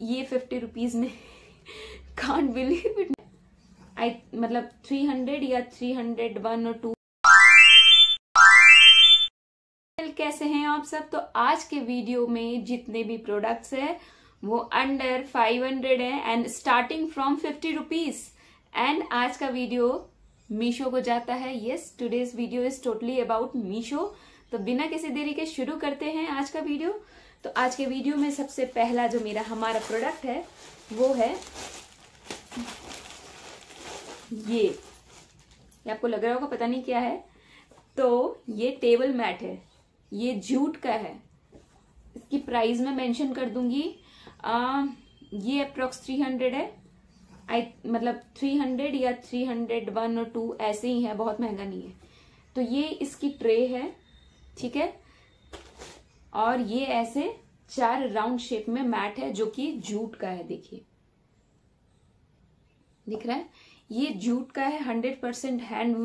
ये 50 रुपीज में can't believe it. मतलब 300 या 301 और 2। कैसे हैं आप सब? तो आज के वीडियो में जितने भी प्रोडक्ट्स है वो अंडर 500 है and starting from 50 rupees. And आज का वीडियो मीशो को जाता है। Yes, today's video is totally about Meesho. तो बिना किसी देरी के शुरू करते हैं आज का वीडियो। तो आज के वीडियो में सबसे पहला जो हमारा प्रोडक्ट है वो है ये आपको लग रहा होगा पता नहीं क्या है। तो ये टेबल मैट है, ये जूट का है। इसकी प्राइस मैं मेंशन कर दूंगी। ये अप्रोक्स 300 है। मतलब 300 या 301 और 2 ऐसे ही है, बहुत महंगा नहीं है। तो ये इसकी ट्रे है, ठीक है। और ये ऐसे 4 राउंड शेप में मैट है जो कि जूट का है। देखिए, दिख रहा है? ये जूट का है, 100% हैंड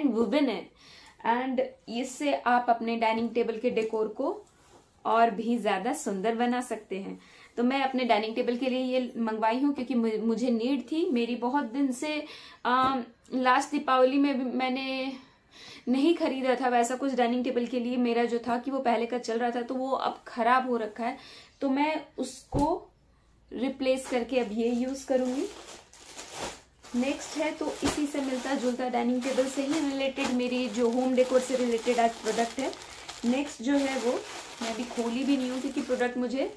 वुवन है। एंड इससे आप अपने डाइनिंग टेबल के डेकोर को और भी ज्यादा सुंदर बना सकते हैं। तो मैं अपने डाइनिंग टेबल के लिए ये मंगवाई हूँ क्योंकि मुझे नीड थी। मेरी बहुत दिन से लास्ट दीपावली में भी मैंने नहीं खरीदा था वैसा कुछ डाइनिंग टेबल के लिए। मेरा जो था कि वो पहले का चल रहा था तो वो अब खराब हो रखा है, तो मैं उसको रिप्लेस करके अब ये यूज करूंगी। नेक्स्ट है तो इसी से मिलता जुलता डाइनिंग टेबल से ही रिलेटेड, मेरी जो होम डेकोर से रिलेटेड आज प्रोडक्ट है। नेक्स्ट जो है वो मैं अभी खोली भी नहीं हूँ क्योंकि प्रोडक्ट मुझे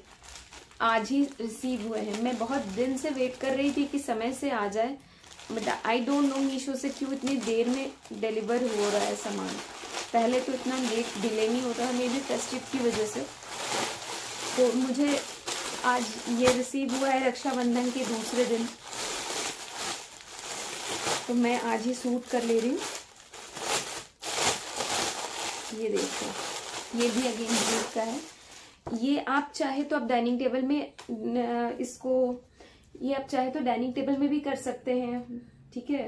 आज ही रिसीव हुए हैं। मैं बहुत दिन से वेट कर रही थी कि समय से आ जाए, but I don't know Meesho से क्यों इतनी देर में डिलीवर हो रहा है सामान। पहले तो इतना लेट डिले नहीं होता है, मे बी फेस्टिव की वजह से। तो मुझे आज ये रिसीव हुआ है रक्षाबंधन के दूसरे दिन, तो मैं आज ही शूट कर ले रही हूँ। ये देखो, ये भी अगेन जूट का है। ये आप चाहे तो आप डाइनिंग टेबल में ये आप चाहे तो डाइनिंग टेबल में भी कर सकते हैं, ठीक है,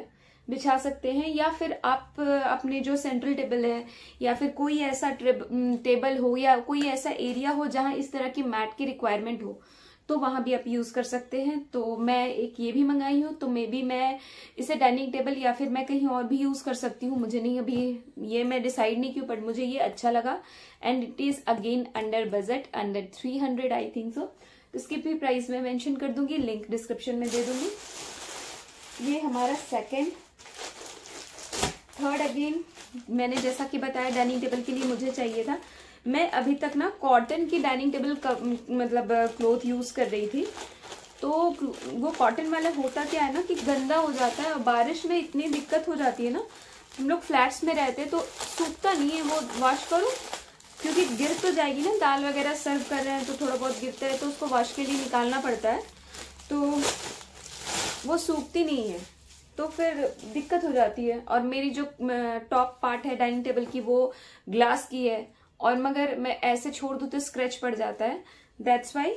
बिछा सकते हैं। या फिर आप अपने जो सेंट्रल टेबल है या फिर कोई ऐसा टेबल हो या कोई ऐसा एरिया हो जहां इस तरह की मैट की रिक्वायरमेंट हो तो वहां भी आप यूज कर सकते हैं। तो मैं एक ये भी मंगाई हूँ, तो मे बी मैं इसे डाइनिंग टेबल या फिर मैं कहीं और भी यूज कर सकती हूँ। मुझे नहीं, अभी ये मैं डिसाइड नहीं क्यों, बट मुझे ये अच्छा लगा। And it is again under budget, under 300 I think so. तो इसकी भी प्राइस मैं मेंशन कर दूंगी, लिंक डिस्क्रिप्शन में दे दूंगी। ये हमारा थर्ड अगेन मैंने जैसा कि बताया डाइनिंग टेबल के लिए मुझे चाहिए था। मैं अभी तक ना कॉटन की डाइनिंग टेबल का मतलब क्लॉथ यूज कर रही थी। तो वो कॉटन वाला होता क्या है ना कि गंदा हो जाता है और बारिश में इतनी दिक्कत हो जाती है ना। हम लोग फ्लैट्स में रहते हैं तो सूखता नहीं है, वो वॉश करो क्योंकि गिर तो जाएगी ना। दाल वगैरह सर्व कर रहे हैं तो थोड़ा बहुत गिरता है तो उसको वॉश के लिए निकालना पड़ता है, तो वो सूखती नहीं है, तो फिर दिक्कत हो जाती है। और मेरी जो टॉप पार्ट है डाइनिंग टेबल की वो ग्लास की है, और मगर मैं ऐसे छोड़ दूं तो स्क्रैच पड़ जाता है। दैट्स वाई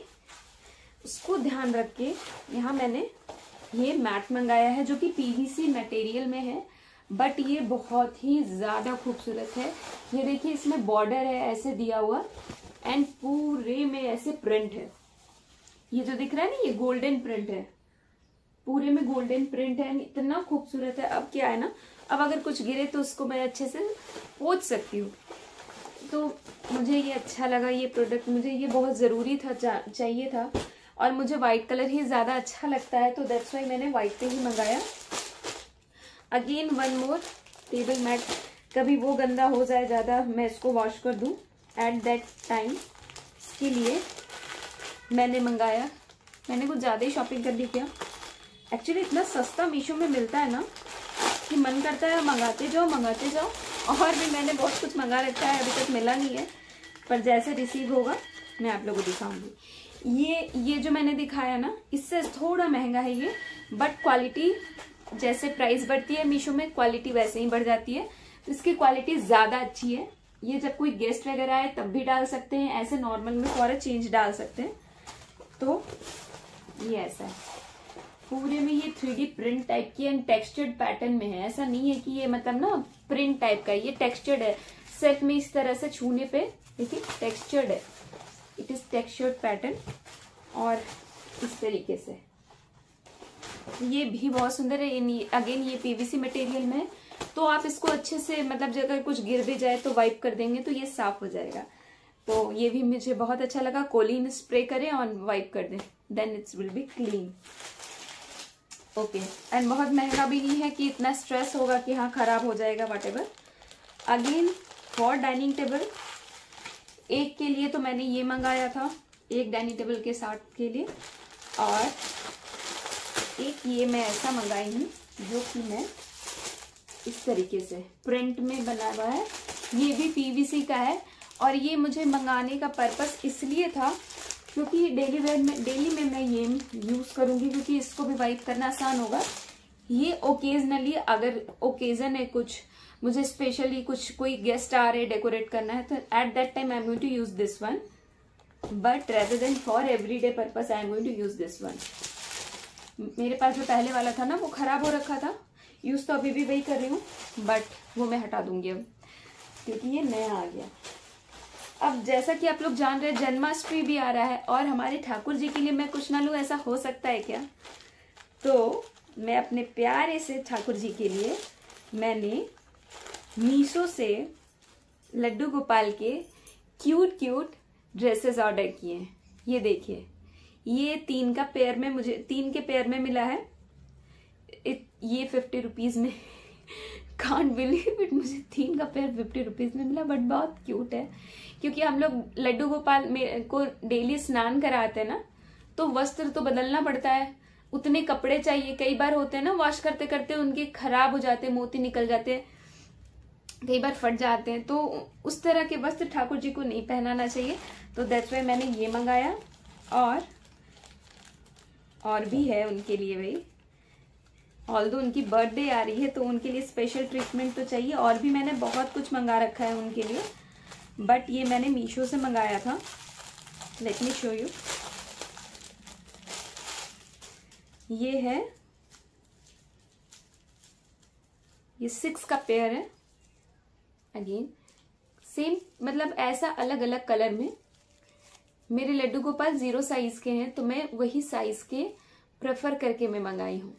उसको ध्यान रख के यहाँ मैंने ये मैट मंगाया है जो कि पीवीसी मटेरियल में है, बट ये बहुत ही ज्यादा खूबसूरत है। ये देखिए, इसमें बॉर्डर है ऐसे दिया हुआ एंड पूरे में ऐसे प्रिंट है। ये जो दिख रहा है ना, ये गोल्डन प्रिंट है, पूरे में गोल्डन प्रिंट है, इतना खूबसूरत है। अब क्या है ना, अब अगर कुछ गिरे तो उसको मैं अच्छे से पोंछ सकती हूँ। तो मुझे ये अच्छा लगा, ये प्रोडक्ट मुझे ये बहुत जरूरी था, चाहिए था। और मुझे व्हाइट कलर ही ज्यादा अच्छा लगता है, तो दैट्स वाई मैंने व्हाइट पे ही मंगाया। Again one more table mat, कभी वो गंदा हो जाए ज्यादा, मैं इसको वॉश कर दूं एट दैट टाइम, इसके लिए मैंने मंगाया। मैंने कुछ ज्यादा ही शॉपिंग कर ली क्या। एक्चुअली इतना सस्ता मीशो में मिलता है ना कि मन करता है मंगाते जाओ। और भी मैंने बहुत कुछ मंगा रखा है, अभी तक मिला नहीं है, पर जैसे रिसीव होगा मैं आप लोगों को दिखाऊंगी। ये जो मैंने दिखाया ना, इससे थोड़ा महंगा है ये, बट क्वालिटी जैसे प्राइस बढ़ती है मीशो में क्वालिटी वैसे ही बढ़ जाती है। तो इसकी क्वालिटी ज्यादा अच्छी है। ये जब कोई गेस्ट वगैरह आए तब भी डाल सकते हैं, ऐसे नॉर्मल में फॉर अ चेंज डाल सकते हैं। तो ये ऐसा है, पूरे में ये 3D प्रिंट टाइप की एंड टेक्सचर्ड पैटर्न में है। ऐसा नहीं है कि ये मतलब ना प्रिंट टाइप का, ये टेक्सचर्ड है। सेट में इस तरह से छूने पे देखिए टेक्सचर्ड है, इट इज टेक्सचर्ड पैटर्न। और इस तरीके से। ये भी बहुत सुंदर है। अगेन ये पीवीसी मटेरियल में, तो आप इसको अच्छे से मतलब अगर कुछ गिर भी जाए तो वाइप कर देंगे तो ये साफ हो जाएगा। तो ये भी मुझे बहुत अच्छा लगा। कोलिन स्प्रे करें और वाइप कर दें, then it's will be clean. Okay, and बहुत महंगा भी नहीं है कि इतना स्ट्रेस होगा कि हाँ खराब हो जाएगा whatever. Again for dining table, एक के लिए तो मैंने ये मंगाया था, एक डाइनिंग टेबल के साथ के लिए, और एक ये मैं ऐसा मंगाई हूँ जो कि मैं इस तरीके से प्रिंट में बना हुआ है। ये भी पीवीसी का है, और ये मुझे मंगाने का पर्पस इसलिए था क्योंकि डेली में मैं ये यूज करूंगी, क्योंकि इसको भी वाइप करना आसान होगा। ये ओकेजनली अगर ओकेजन है, कुछ मुझे स्पेशली कुछ कोई गेस्ट आ रहे डेकोरेट करना है, तो at that time I am going to use this one, but rather than for everyday purpose I am going to use this one. मेरे पास जो पहले वाला था ना वो खराब हो रखा था, यूज तो अभी भी वही कर रही हूँ, बट वो मैं हटा दूंगी अब क्योंकि ये नया आ गया। अब जैसा कि आप लोग जान रहे हैं जन्माष्टमी भी आ रहा है, और हमारे ठाकुर जी के लिए मैं कुछ ना लूँ, ऐसा हो सकता है क्या? तो मैं अपने प्यारे से ठाकुर जी के लिए मैंने मीशो से लड्डू गोपाल के क्यूट ड्रेसेस ऑर्डर किए हैं। ये देखिए, ये 3 का पेयर में, मुझे 3 के पेयर में मिला है। ये 50 रुपीज में कांट बिलीव इट, मुझे 3 का पेयर 50 रुपीज में मिला, बट बहुत क्यूट है। क्योंकि हम लोग लड्डू गोपाल को डेली स्नान कराते हैं ना, तो वस्त्र तो बदलना पड़ता है, उतने कपड़े चाहिए। कई बार होते हैं ना वॉश करते करते उनके खराब हो जाते हैं, मोती निकल जाते हैं, कई बार फट जाते हैं, तो उस तरह के वस्त्र ठाकुर जी को नहीं पहनाना चाहिए। तो दैट्स व्हाई मैंने ये मंगाया, और भी है उनके लिए भाई। ऑल्दो उनकी बर्थडे आ रही है तो उनके लिए स्पेशल ट्रीटमेंट तो चाहिए, और भी मैंने बहुत कुछ मंगा रखा है उनके लिए, बट ये मैंने मीशो से मंगाया था। Let me show you. ये है, ये 6 का पेयर है। अगेन सेम, मतलब ऐसा अलग अलग कलर में। मेरे लड्डू गोपाल 0 साइज के हैं, तो मैं वही साइज के प्रेफर करके मैं मंगाई हूँ।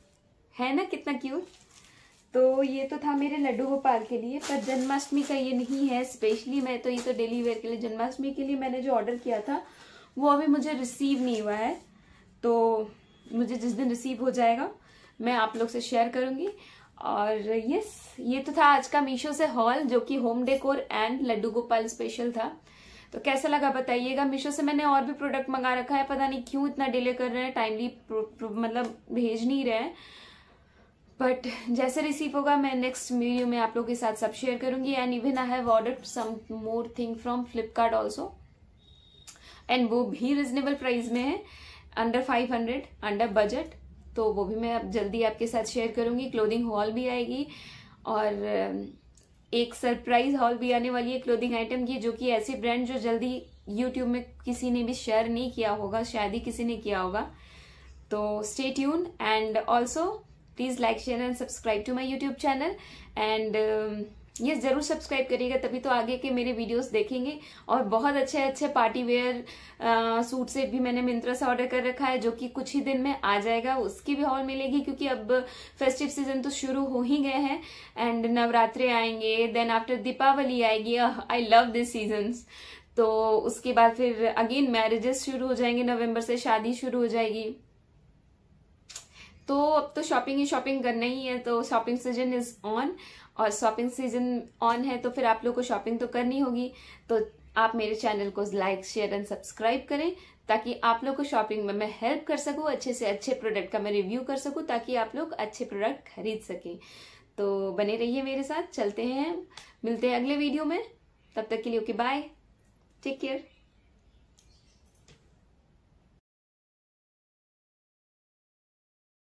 है ना कितना क्यूट। तो ये तो था मेरे लड्डू गोपाल के लिए, पर जन्माष्टमी का ये नहीं है स्पेशली। मैं तो ये तो डेली वेयर के लिए, जन्माष्टमी के लिए मैंने जो ऑर्डर किया था वो अभी मुझे रिसीव नहीं हुआ है, तो मुझे जिस दिन रिसीव हो जाएगा मैं आप लोग से शेयर करूंगी। और यस, ये तो था आज का मीशो से हॉल, जो कि home decor and Laddu Gopal special था। तो कैसा लगा बताइएगा। मीशो से मैंने और भी प्रोडक्ट मंगा रखा है, पता नहीं क्यों इतना डिले कर रहे हैं, टाइमली मतलब भेज नहीं रहे हैं, बट जैसे रिसीव होगा मैं नेक्स्ट वीडियो में आप लोगों के साथ सब शेयर करूंगी। And even I have ordered some more thing from Flipkart also, and वो भी रिजनेबल प्राइस में है, अंडर 500, अंडर बजट। तो वो भी मैं अब जल्दी आपके साथ शेयर करूंगी। क्लोथिंग हॉल भी आएगी, और एक सरप्राइज हॉल भी आने वाली है क्लोथिंग आइटम की, जो कि ऐसे ब्रांड जो जल्दी यूट्यूब में किसी ने भी शेयर नहीं किया होगा, शायद ही किसी ने किया होगा। तो stay tune, and also please like, share and subscribe to my YouTube channel. And ये जरूर सब्सक्राइब करिएगा, तभी तो आगे के मेरे वीडियोस देखेंगे। और बहुत अच्छे अच्छे पार्टी वेयर सूट सेट भी मैंने मिंत्रा से ऑर्डर कर रखा है, जो कि कुछ ही दिन में आ जाएगा, उसकी भी हॉल मिलेगी। क्योंकि अब फेस्टिव सीजन तो शुरू हो ही गए हैं, एंड नवरात्रे आएंगे, देन आफ्टर दीपावली आएगी। I love this seasons. तो उसके बाद फिर अगेन मैरिजेस शुरू हो जाएंगे, नवंबर से शादी शुरू हो जाएगी। तो अब तो शॉपिंग ही शॉपिंग करना ही है, तो शॉपिंग सीजन इज ऑन, और शॉपिंग सीजन ऑन है तो फिर आप लोग को शॉपिंग तो करनी होगी। तो आप मेरे चैनल को लाइक, शेयर एंड सब्सक्राइब करें, ताकि आप लोग को शॉपिंग में मैं हेल्प कर सकूं, अच्छे से अच्छे प्रोडक्ट का मैं रिव्यू कर सकूं, ताकि आप लोग अच्छे प्रोडक्ट खरीद सकें। तो बने रहिए मेरे साथ, चलते हैं, मिलते हैं अगले वीडियो में। तब तक के लिए ओके, बाय, टेक केयर।